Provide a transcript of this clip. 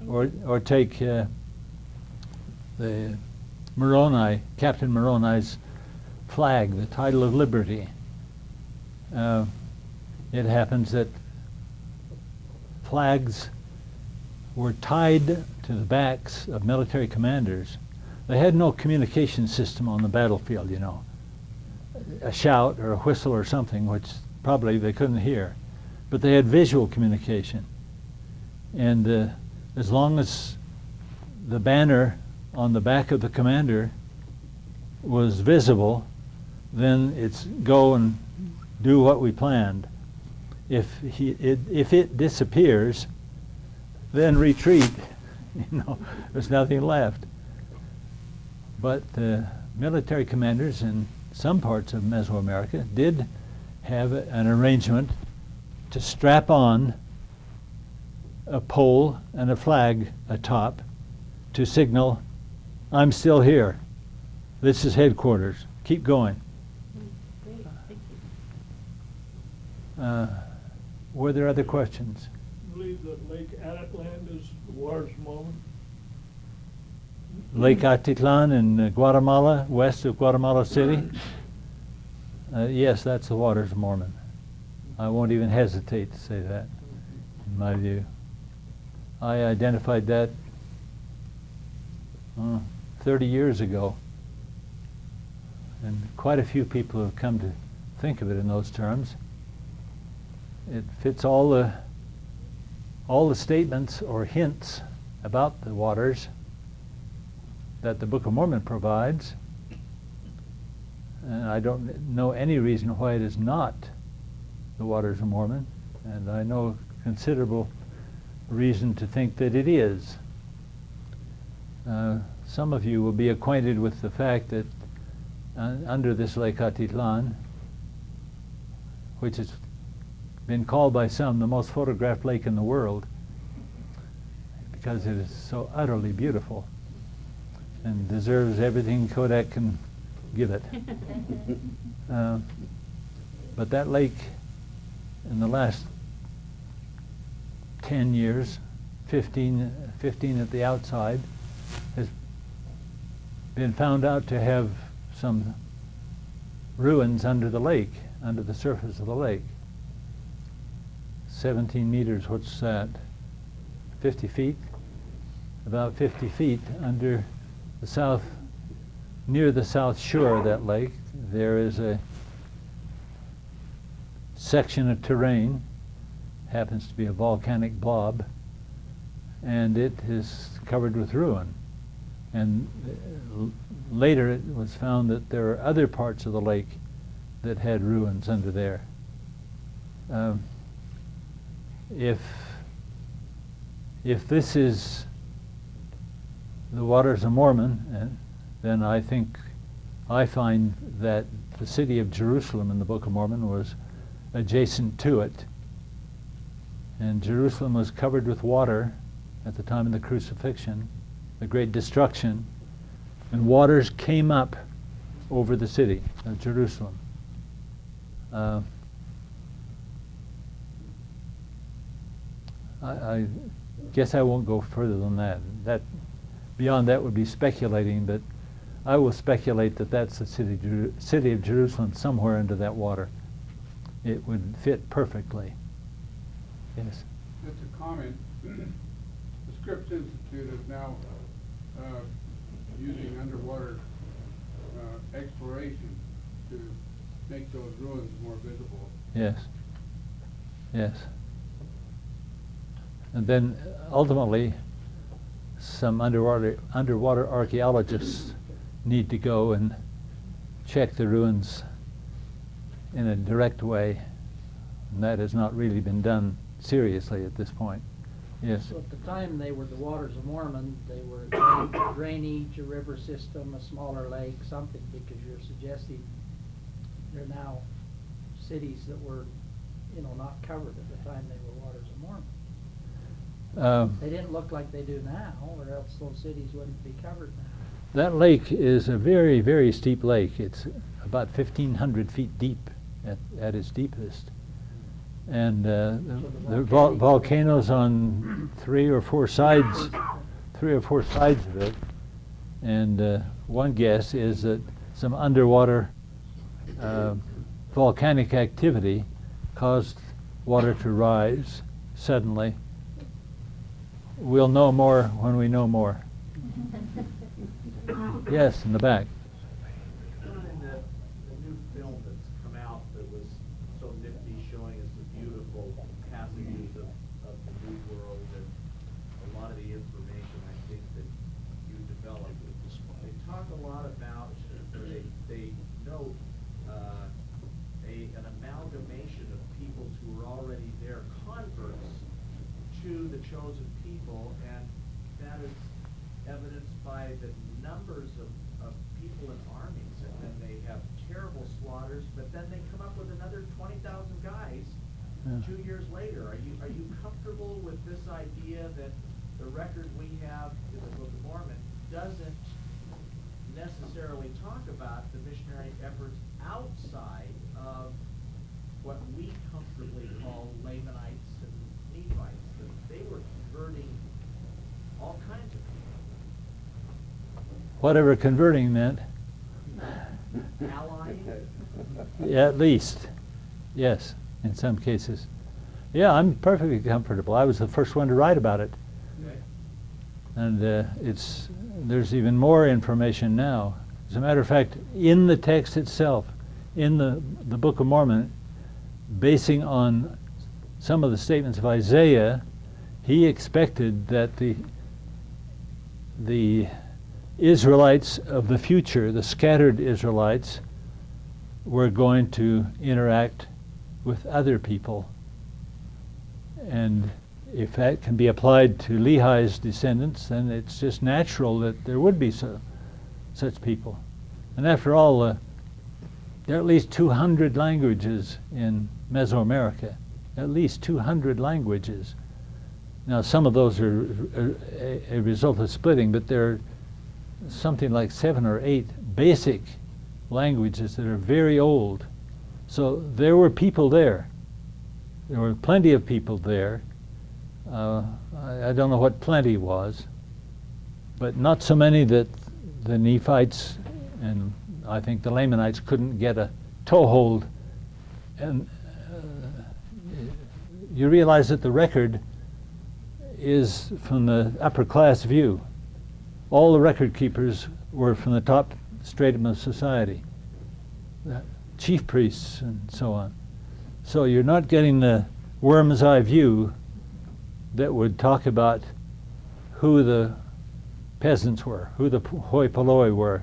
or take the Moroni, Captain Moroni's flag, the title of liberty. It happens that flags were tied to the backs of military commanders. They had no communication system on the battlefield, you know. A shout or a whistle or something, which probably they couldn't hear. But they had visual communication. And as long as the banner on the back of the commander was visible, then it's go and do what we planned. If it disappears, then retreat. You know, there's nothing left. But the military commanders in some parts of Mesoamerica did have an arrangement to strap on a pole and a flag atop to signal, I'm still here. This is headquarters. Keep going. Great, thank you. Were there other questions? I believe that Lake Atitlan is the waters of Mormon. Lake Atitlan in Guatemala, west of Guatemala City? Yes, that's the waters of Mormon. I won't even hesitate to say that, in my view. I identified that 30 years ago, and quite a few people have come to think of it in those terms. It fits all the statements or hints about the waters that the Book of Mormon provides, and I don't know any reason why it is not the waters of Mormon, and I know considerable reason to think that it is. Some of you will be acquainted with the fact that under this Lake Atitlan, which has been called by some the most photographed lake in the world because it is so utterly beautiful and deserves everything Kodak can give it. But that lake in the last 10 years, 15 at the outside, has been found out to have some ruins under the lake, under the surface of the lake. 17 meters, what's that? 50 feet? About 50 feet under the south, near the south shore of that lake, there is a section of terrain, happens to be a volcanic blob, and it is covered with ruin. And later it was found that there are other parts of the lake that had ruins under there. If this is the waters of Mormon, then I find that the city of Jerusalem in the Book of Mormon was adjacent to it. And Jerusalem was covered with water at the time of the crucifixion, the great destruction, and waters came up over the city of Jerusalem. I guess I won't go further than that. Beyond that would be speculating, but I will speculate that that's the city of Jerusalem somewhere under that water. It would fit perfectly. Yes? Just a comment. The Scripps Institute is now using underwater exploration to make those ruins more visible. Yes. Yes. And then ultimately, some underwater archaeologists need to go and check the ruins in a direct way, and that has not really been done seriously at this point. Yes. So at the time they were the waters of Mormon, they were drainage, a river system, a smaller lake, something, because you're suggesting they're now cities that were, not covered at the time they were waters of Mormon. They didn't look like they do now, or else those cities wouldn't be covered now. That lake is a very, very steep lake. It's about 1,500 feet deep at its deepest. and the volcanic- volcanoes on three or four sides of it. And one guess is that some underwater volcanic activity caused water to rise suddenly. We'll know more when we know more. Yes, in the back. In the new film that's come out that was so nifty, showing us the beautiful passages of the New World and a lot of the information I think that you developed. They talk a lot about, they note an amalgamation of peoples who were already there, converts to the chosen people, and that is evidenced by the numbers of people in armies, and then they have terrible slaughters, but then they come up with another 20,000 guys 2 years later. Are you comfortable with this idea that the record we have in the Book of Mormon doesn't necessarily talk about the missionary efforts outside of what we comfortably call Lamanites and Nephites, that they were converting all kinds of people? Whatever converting meant. Allying? Yeah, at least. Yes, in some cases. Yeah, I'm perfectly comfortable. I was the first one to write about it. Okay. And there's even more information now. As a matter of fact, in the text itself, in the Book of Mormon, basing on some of the statements of Isaiah, he expected that the Israelites of the future, the scattered Israelites, were going to interact with other people. And if that can be applied to Lehi's descendants, then it's just natural that there would be such people. And after all, there are at least 200 languages in Mesoamerica, at least 200 languages. Now, some of those are a result of splitting, but there are something like 7 or 8 basic languages that are very old. So there were people there. There were plenty of people there. I don't know what plenty was, but not so many that the Nephites and I think the Lamanites couldn't get a toehold. And you realize that the record is from the upper class view. All the record keepers were from the top stratum of society, the chief priests and so on. So you're not getting the worm's eye view that would talk about who the peasants were, who the hoi polloi were.